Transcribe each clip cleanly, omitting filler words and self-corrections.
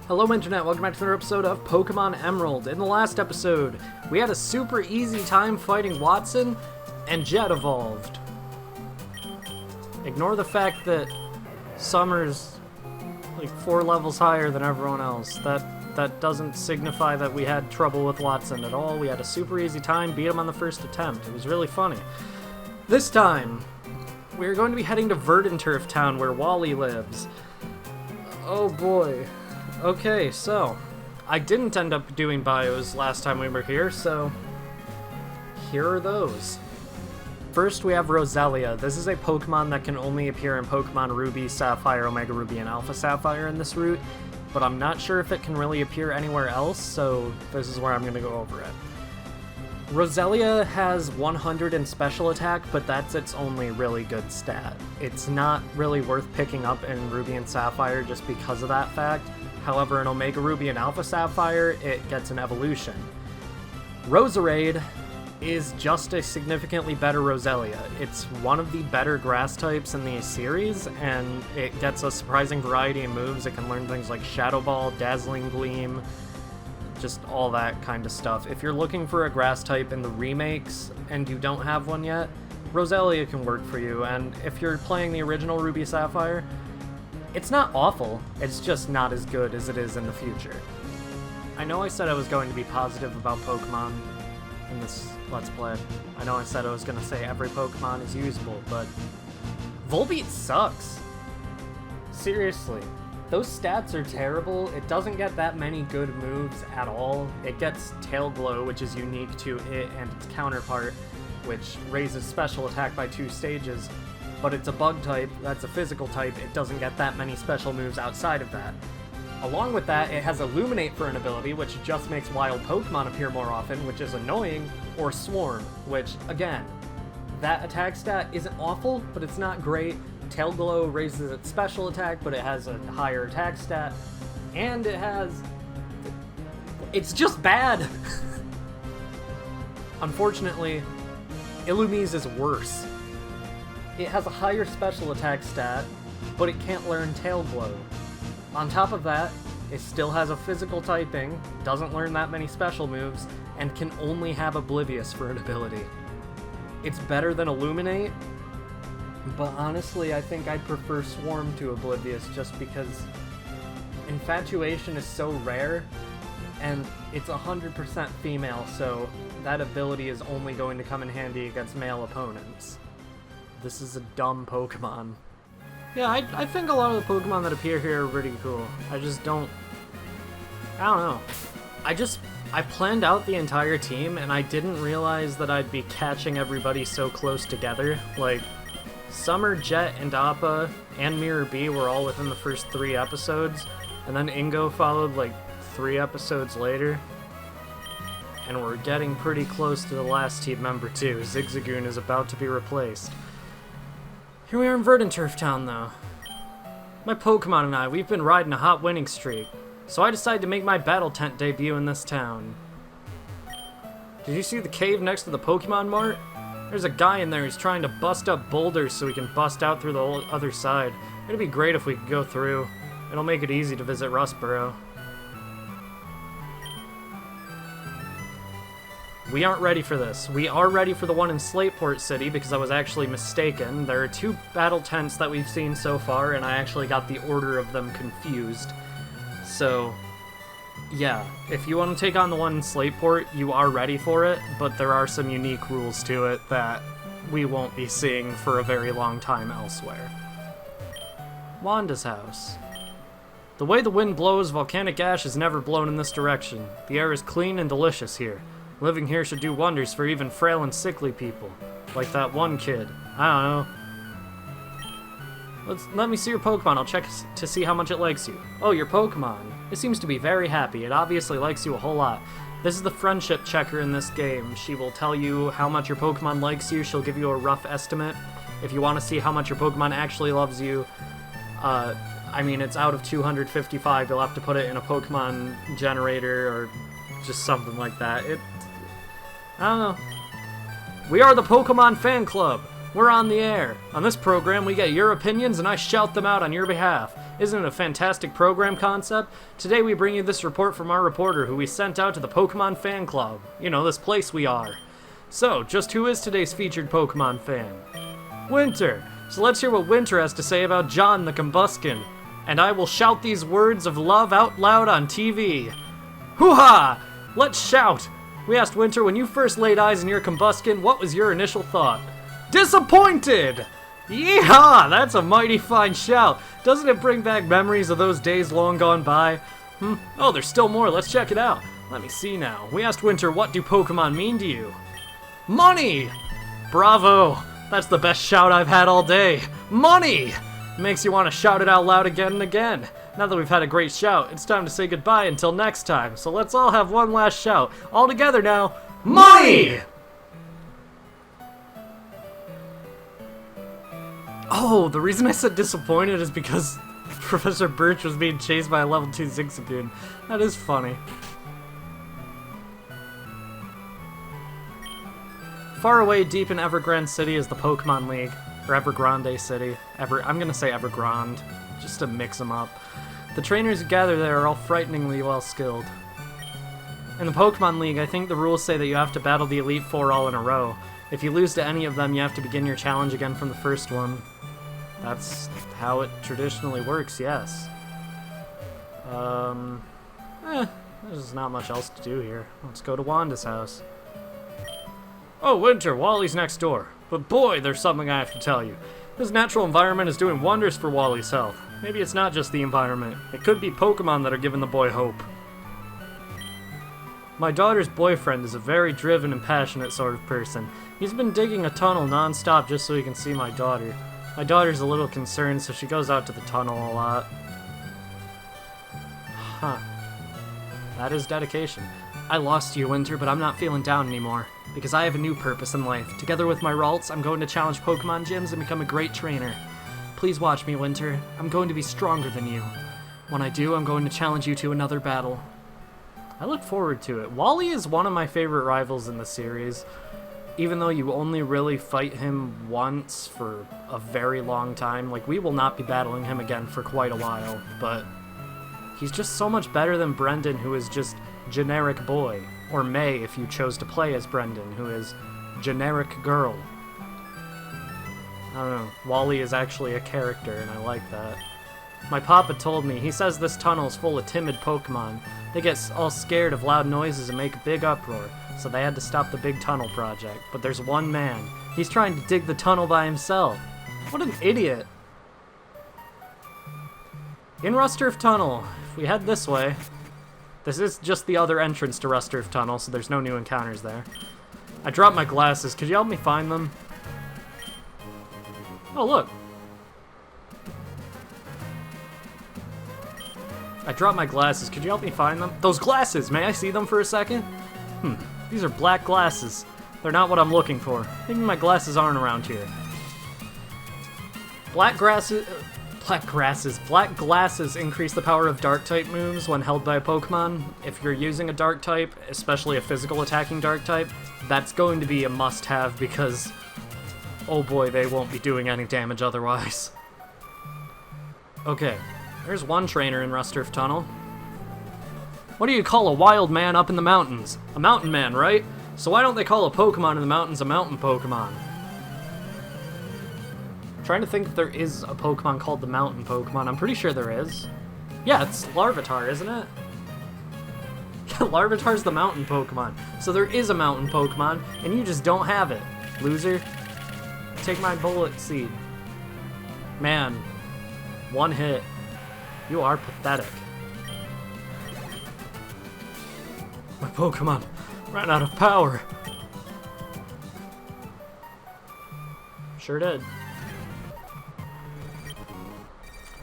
Hello Internet, welcome back to another episode of Pokémon Emerald. In the last episode, we had a super easy time fighting Watson, and Jet evolved. Ignore the fact that Summer's like 4 levels higher than everyone else. That doesn't signify that we had trouble with Watson at all. We had a super easy time, beat him on the first attempt. It was really funny. This time, we're going to be heading to Verdanturf Town where Wally lives. Oh boy. Okay, so, I didn't end up doing bios last time we were here, so here are those. First, we have Roselia. This is a Pokemon that can only appear in Pokemon Ruby, Sapphire, Omega Ruby, and Alpha Sapphire in this route, but I'm not sure if it can really appear anywhere else, so this is where I'm going to go over it. Roselia has 100 in special attack, but that's its only really good stat. It's not really worth picking up in Ruby and Sapphire just because of that fact. However, in Omega Ruby and Alpha Sapphire, it gets an evolution. Roserade is just a significantly better Roselia. It's one of the better grass types in the series, and it gets a surprising variety of moves. It can learn things like Shadow Ball, Dazzling Gleam, just all that kind of stuff. If you're looking for a grass type in the remakes and you don't have one yet, Roselia can work for you, and if you're playing the original Ruby Sapphire, it's not awful, it's just not as good as it is in the future. I know I said I was going to be positive about Pokemon in this Let's Play. I know I said I was going to say every Pokemon is usable, but Volbeat sucks. Seriously. Those stats are terrible. It doesn't get that many good moves at all. It gets Tail Glow, which is unique to it and its counterpart, which raises special attack by 2 stages. But it's a bug type, that's a physical type, it doesn't get that many special moves outside of that. Along with that, it has Illuminate for an ability, which just makes wild Pokemon appear more often, which is annoying, or Swarm, which, again, that attack stat isn't awful, but it's not great. Tail Glow raises its special attack, but it has a higher attack stat, and it's just bad! Unfortunately, Illumise is worse. It has a higher special attack stat, but it can't learn Tail Glow. On top of that, it still has a physical typing, doesn't learn that many special moves, and can only have Oblivious for an ability. It's better than Illuminate, but honestly I think I'd prefer Swarm to Oblivious just because Infatuation is so rare, and it's 100% female, so that ability is only going to come in handy against male opponents. This is a dumb Pokemon. Yeah, I think a lot of the Pokemon that appear here are pretty cool. I don't know. I planned out the entire team, and I didn't realize that I'd be catching everybody so close together. Like, Summer, Jet, and Appa, and Mirror B were all within the first 3 episodes, and then Ingo followed like 3 episodes later. And we're getting pretty close to the last team member too. Zigzagoon is about to be replaced. Here we are in Verdanturf Town, though. My Pokemon and I, we've been riding a hot winning streak, so I decided to make my battle tent debut in this town. Did you see the cave next to the Pokemon Mart? There's a guy in there who's trying to bust up boulders so we can bust out through the other side. It'd be great if we could go through. It'll make it easy to visit Rustboro. We aren't ready for this. We are ready for the one in Slateport City because I was actually mistaken. There are 2 battle tents that we've seen so far, and I actually got the order of them confused. So, yeah, if you want to take on the one in Slateport, you are ready for it, but there are some unique rules to it that we won't be seeing for a very long time elsewhere. Wanda's house. The way the wind blows, volcanic ash has never blown in this direction. The air is clean and delicious here. Living here should do wonders for even frail and sickly people. Like that one kid. I don't know. Let me see your Pokemon. I'll check to see how much it likes you. Oh, your Pokemon. It seems to be very happy. It obviously likes you a whole lot. This is the friendship checker in this game. She will tell you how much your Pokemon likes you. She'll give you a rough estimate. If you want to see how much your Pokemon actually loves you, I mean, it's out of 255. You'll have to put it in a Pokemon generator or just something like that. I don't know. We are the Pokemon Fan Club. We're on the air. On this program, we get your opinions and I shout them out on your behalf. Isn't it a fantastic program concept? Today we bring you this report from our reporter who we sent out to the Pokemon fan club. You know, this place we are. So, just who is today's featured Pokemon fan? Winter. So let's hear what Winter has to say about John the Combuskin. And I will shout these words of love out loud on TV. Hoo-ha! Let's shout! We asked Winter, when you first laid eyes on your Combuskin, what was your initial thought? Disappointed! Yeehaw! That's a mighty fine shout. Doesn't it bring back memories of those days long gone by? Oh, there's still more. Let's check it out. Let me see now. We asked Winter, what do Pokemon mean to you? Money! Bravo! That's the best shout I've had all day. Money! Makes you want to shout it out loud again and again. Now that we've had a great shout, it's time to say goodbye until next time. So let's all have one last shout. All together now. Money! Oh, the reason I said disappointed is because Professor Birch was being chased by a level 2 Zigzagoon. That is funny. Far away deep in Evergrande City is the Pokemon League. Or Evergrande City. I'm gonna say Evergrande, just to mix them up. The trainers who gather there are all frighteningly well skilled. In the Pokemon League, I think the rules say that you have to battle the Elite Four all in a row. If you lose to any of them, you have to begin your challenge again from the first one. That's how it traditionally works, yes. There's not much else to do here. Let's go to Wanda's house. Oh, Winter, Wally's next door. But boy, there's something I have to tell you. This natural environment is doing wonders for Wally's health. Maybe it's not just the environment. It could be Pokemon that are giving the boy hope. My daughter's boyfriend is a very driven and passionate sort of person. He's been digging a tunnel non-stop just so he can see my daughter. My daughter's a little concerned, so she goes out to the tunnel a lot. Huh. That is dedication. I lost you, Winter, but I'm not feeling down anymore. Because I have a new purpose in life. Together with my Ralts, I'm going to challenge Pokemon gyms and become a great trainer. Please watch me, Winter. I'm going to be stronger than you. When I do, I'm going to challenge you to another battle. I look forward to it. Wally is one of my favorite rivals in the series. Even though you only really fight him once for a very long time. Like, we will not be battling him again for quite a while, but he's just so much better than Brendan, who is just generic boy. Or May, if you chose to play as Brendan, who is generic girl. I don't know. Wally is actually a character, and I like that. My papa told me, he says this tunnel is full of timid Pokemon. They get all scared of loud noises and make a big uproar, so they had to stop the big tunnel project. But there's one man. He's trying to dig the tunnel by himself. What an idiot. In Rusturf Tunnel, if we head this way, this is just the other entrance to Rusturf Tunnel, so there's no new encounters there. I dropped my glasses. Could you help me find them? Oh, look. I dropped my glasses. Could you help me find them? Those glasses! May I see them for a second? These are black glasses. They're not what I'm looking for. Maybe my glasses aren't around here. Black glasses increase the power of Dark-type moves when held by a Pokemon. If you're using a Dark-type, especially a physical attacking Dark-type, that's going to be a must-have because, oh boy, they won't be doing any damage otherwise. Okay, there's one trainer in Rusturf Tunnel. What do you call a wild man up in the mountains? A mountain man, right? So why don't they call a Pokemon in the mountains a mountain Pokemon? Trying to think if there is a Pokemon called the Mountain Pokemon. I'm pretty sure there is. Yeah, it's Larvitar, isn't it? Yeah, Larvitar's the Mountain Pokemon. So there is a Mountain Pokemon, and you just don't have it. Loser. Take my bullet seed. Man. One hit. You are pathetic. My Pokemon ran out of power. Sure did.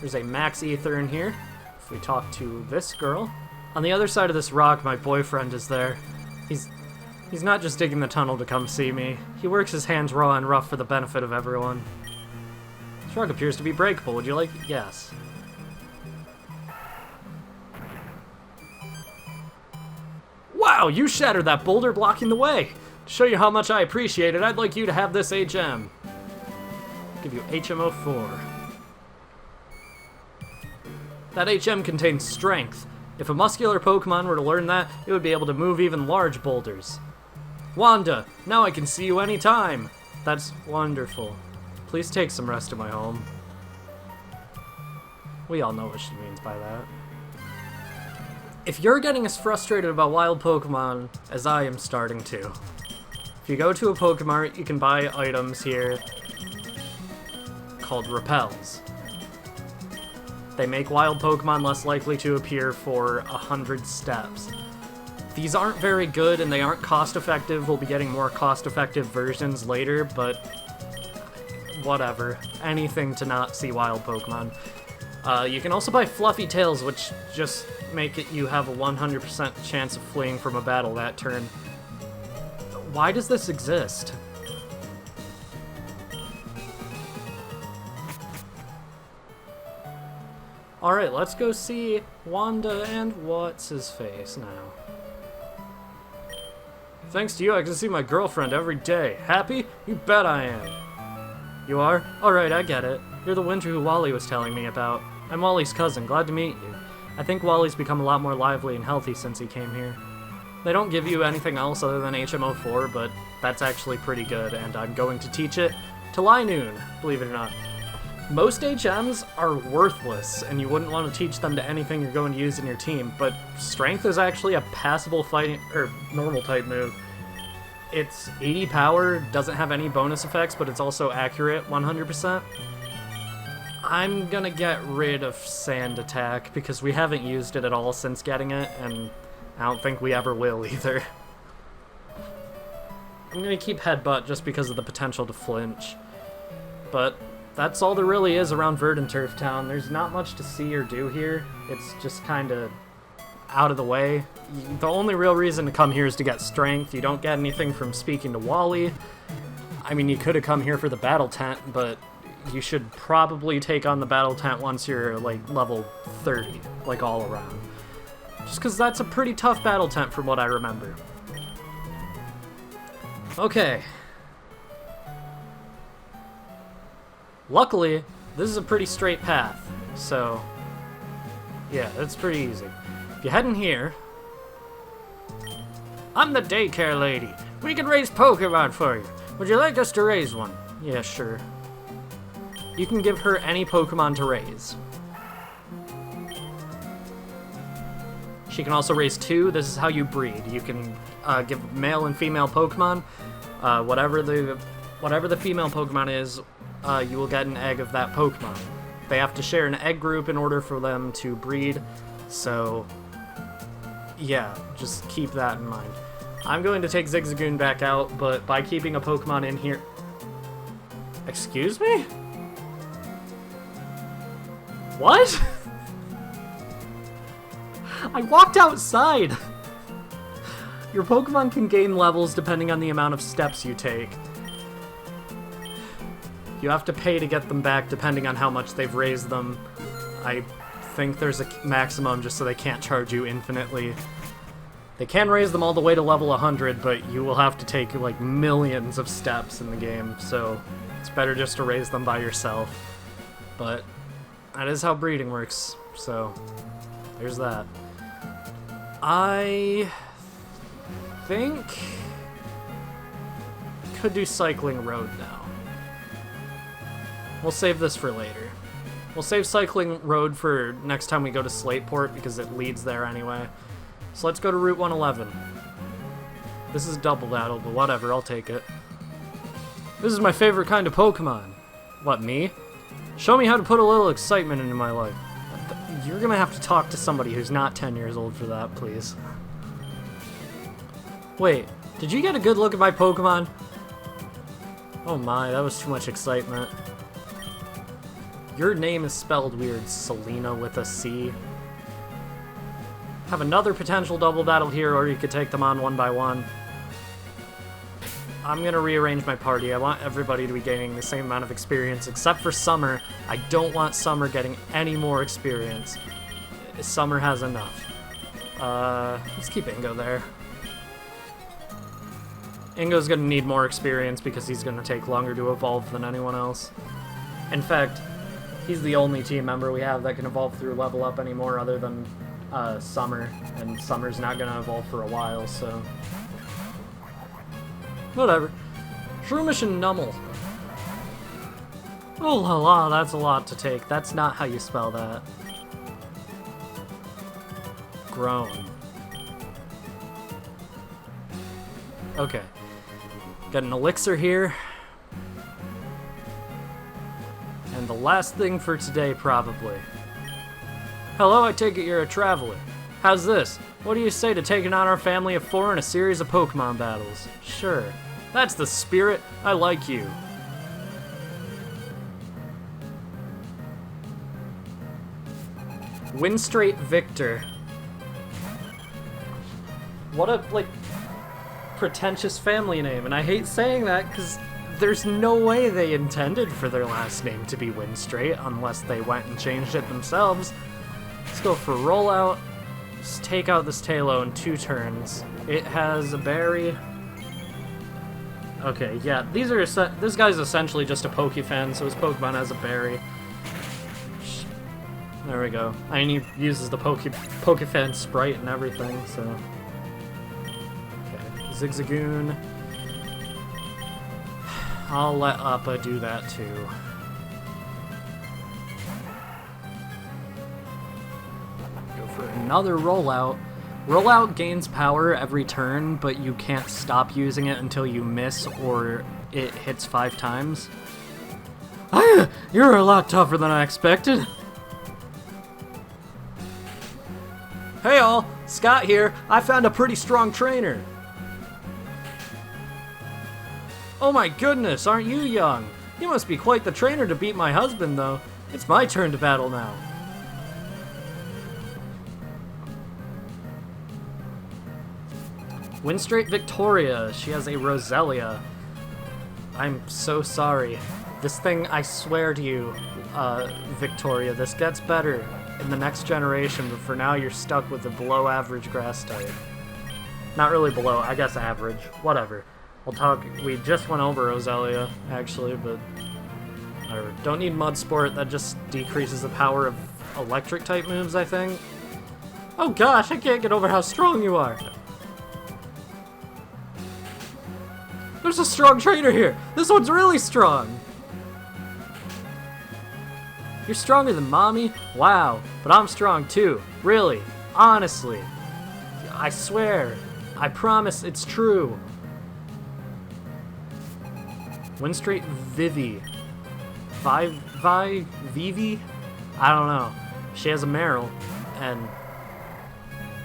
There's a Max Ether in here. If we talk to this girl. On the other side of this rock, my boyfriend is there. He's not just digging the tunnel to come see me. He works his hands raw and rough for the benefit of everyone. This rock appears to be breakable. Would you like it? Yes. Wow, you shattered that boulder blocking the way. To show you how much I appreciate it, I'd like you to have this HM. give you HMO4. That HM contains strength. If a muscular Pokemon were to learn that, it would be able to move even large boulders. Wanda, now I can see you anytime. That's wonderful. Please take some rest in my home. We all know what she means by that. If you're getting as frustrated about wild Pokemon as I am starting to, if you go to a Pokemart, you can buy items here called repels. They make wild Pokemon less likely to appear for 100 steps. These aren't very good and they aren't cost-effective. We'll be getting more cost-effective versions later, but whatever. Anything to not see wild Pokemon. You can also buy Fluffy Tails, which just make it you have a 100% chance of fleeing from a battle that turn. Why does this exist? Alright, let's go see Wanda and what's-his-face now. Thanks to you, I can see my girlfriend every day. Happy? You bet I am. You are? Alright, I get it. You're the Winter who Wally was telling me about. I'm Wally's cousin, glad to meet you. I think Wally's become a lot more lively and healthy since he came here. They don't give you anything else other than HMO4, but that's actually pretty good, and I'm going to teach it to Linoon, believe it or not. Most HMs are worthless, and you wouldn't want to teach them to anything you're going to use in your team, but Strength is actually a passable fighting, or normal type move. It's 80 power, doesn't have any bonus effects, but it's also accurate 100%. I'm gonna get rid of Sand Attack, because we haven't used it at all since getting it, and I don't think we ever will either. I'm gonna keep Headbutt just because of the potential to flinch. But that's all there really is around Verdanturf Town. There's not much to see or do here. It's just kind of out of the way. The only real reason to come here is to get Strength. You don't get anything from speaking to Wally. I mean, you could have come here for the Battle Tent, but you should probably take on the Battle Tent once you're, like, level 30, like, all around. Just because that's a pretty tough Battle Tent from what I remember. Okay. Luckily, this is a pretty straight path, so yeah, it's pretty easy. If you head in here... I'm the daycare lady. We can raise Pokemon for you. Would you like us to raise one? Yeah, sure. You can give her any Pokemon to raise. She can also raise 2. This is how you breed. You can give male and female Pokemon. Whatever the female Pokemon is, you will get an egg of that Pokemon. They have to share an egg group in order for them to breed, so yeah, just keep that in mind. I'm going to take Zigzagoon back out, but by keeping a Pokemon in here... Excuse me? What? I walked outside! Your Pokemon can gain levels depending on the amount of steps you take. You have to pay to get them back depending on how much they've raised them. I think there's a maximum just so they can't charge you infinitely. They can raise them all the way to level 100, but you will have to take like millions of steps in the game, so it's better just to raise them by yourself. But that is how breeding works, so there's that. I think could do Cycling Road now. We'll save this for later. We'll save Cycling Road for next time we go to Slateport because it leads there anyway. So let's go to Route 111. This is double battle, but whatever, I'll take it. This is my favorite kind of Pokemon. What, me? Show me how to put a little excitement into my life. You're gonna have to talk to somebody who's not 10 years old for that, please. Wait, did you get a good look at my Pokemon? Oh my, that was too much excitement. Your name is spelled weird, Selena with a C. Have another potential double battle here, or you could take them on one by one. I'm gonna rearrange my party. I want everybody to be gaining the same amount of experience, except for Summer. I don't want Summer getting any more experience. Summer has enough. Let's keep Ingo there. Ingo's gonna need more experience because he's gonna take longer to evolve than anyone else. In fact, he's the only team member we have that can evolve through level up anymore other than Summer, and Summer's not going to evolve for a while, so... Whatever. Shroomish and Nummel. Oh la la, that's a lot to take. That's not how you spell that. Grown. Okay. Got an elixir here. And the last thing for today, probably. Hello, I take it you're a traveler. How's this? What do you say to taking on our family of 4 in a series of Pokemon battles? Sure. That's the spirit. I like you. Strate Victor. What a, like, pretentious family name, and I hate saying that because there's no way they intended for their last name to be Strate unless they went and changed it themselves. Let's go for rollout. Just take out this Tailo in 2 turns. It has a berry. Okay, yeah, this guy's essentially just a Pokefan, so his Pokemon has a berry. There we go. And he uses the Pokefan sprite and everything, so... Okay, Zigzagoon. I'll let Appa do that too. Go for another rollout. Rollout gains power every turn, but you can't stop using it until you miss or it hits 5 times. Ah, you're a lot tougher than I expected. Hey all, Scott here. I found a pretty strong trainer. Oh my goodness, aren't you young? You must be quite the trainer to beat my husband, though. It's my turn to battle now. Strate Victoria. She has a Roselia. I'm so sorry. This thing, I swear to you, Victoria, this gets better in the next generation, but for now you're stuck with the below average grass type. Not really below, I guess average. Whatever. We'll talk, we just went over Roselia, actually, but whatever. Don't need Mud Sport, that just decreases the power of electric type moves, I think. Oh gosh, I can't get over how strong you are. There's a strong trainer here! This one's really strong! You're stronger than Mommy? Wow, but I'm strong too. Really. Honestly. I swear. I promise it's true. Strate Vivi. Vivi? I don't know. She has a Meryl, and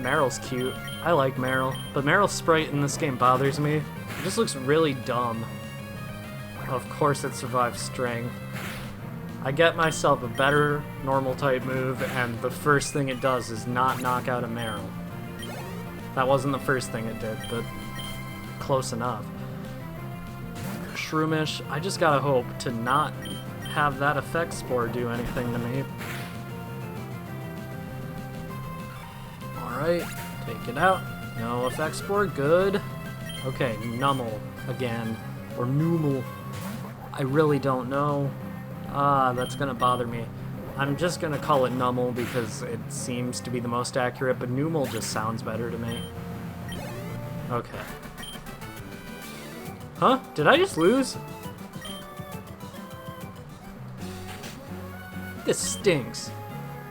Meryl's cute. I like Meryl, but Meryl's sprite in this game bothers me. It just looks really dumb. Of course it survives String. I get myself a better normal type move, and the first thing it does is not knock out a Meryl. That wasn't the first thing it did, but close enough. Shroomish, I just gotta hope to not have that effect spore do anything to me. Alright, take it out. No effect spore, good. Okay, Nummel again. Or Numel. I really don't know. Ah, that's gonna bother me. I'm just gonna call it Nummel because it seems to be the most accurate, but Numel just sounds better to me. Okay. Huh? Did I just lose? This stinks.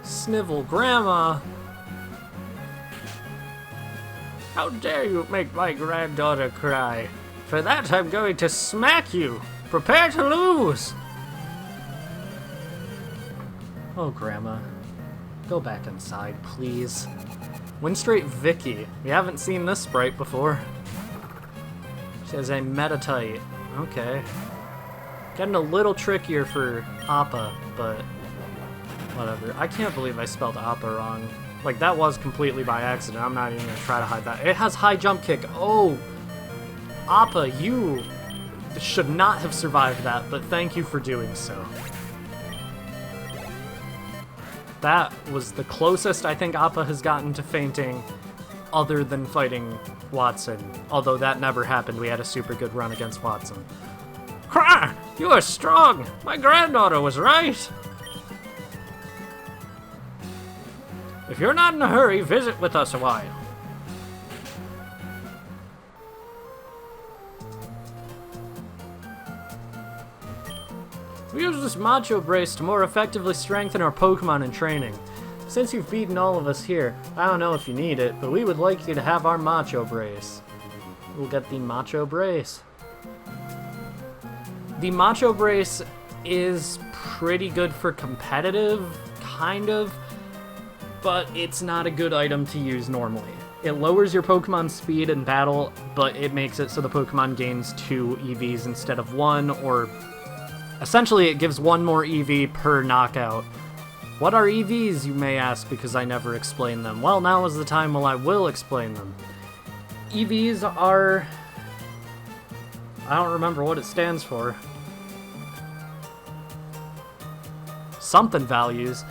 Snivel Grandma! How dare you make my granddaughter cry? For that I'm going to smack you! Prepare to lose! Oh, Grandma. Go back inside, please. Strate Vicky. We haven't seen this sprite before. She has a Metatite. Okay. Getting a little trickier for Appa, but whatever. I can't believe I spelled Appa wrong. Like, that was completely by accident. I'm not even going to try to hide that. It has high jump kick. Oh! Appa, you should not have survived that, but thank you for doing so. That was the closest I think Appa has gotten to fainting, other than fighting Watson. Although that never happened. We had a super good run against Watson. Ha! You are strong! My granddaughter was right! If you're not in a hurry, visit with us a while. We use this Macho Brace to more effectively strengthen our Pokemon in training. Since you've beaten all of us here, I don't know if you need it, but we would like you to have our Macho Brace. We'll get the Macho Brace. The Macho Brace is pretty good for competitive, kind of, but it's not a good item to use normally. It lowers your Pokemon's speed in battle, but it makes it so the Pokemon gains 2 EVs instead of 1, or essentially it gives 1 more EV per knockout. What are EVs, you may ask, because I never explained them. Well, now is the time when I will explain them. EVs are... I don't remember what it stands for. Something values.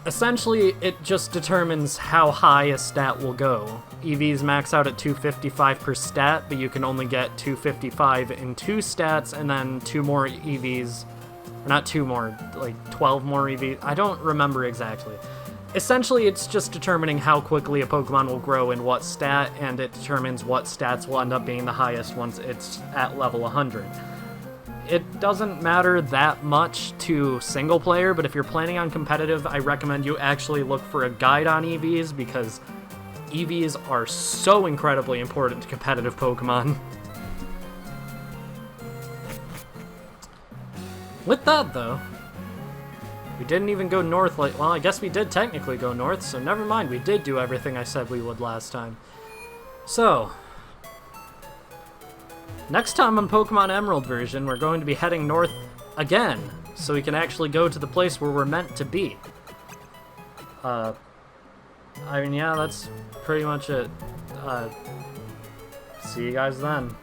Essentially, it just determines how high a stat will go. EVs max out at 255 per stat, but you can only get 255 in 2 stats, and then 2 more EVs. Or not 2 more, like 12 more EVs. I don't remember exactly. Essentially, it's just determining how quickly a Pokemon will grow in what stat, and it determines what stats will end up being the highest once it's at level 100. It doesn't matter that much to single player, but if you're planning on competitive, I recommend you actually look for a guide on EVs, because EVs are so incredibly important to competitive Pokemon. With that, though, we didn't even go north like... Well, I guess we did technically go north, so never mind. We did do everything I said we would last time. So, next time on Pokemon Emerald version, we're going to be heading north again, so we can actually go to the place where we're meant to be. I mean, yeah, that's pretty much it. See you guys then.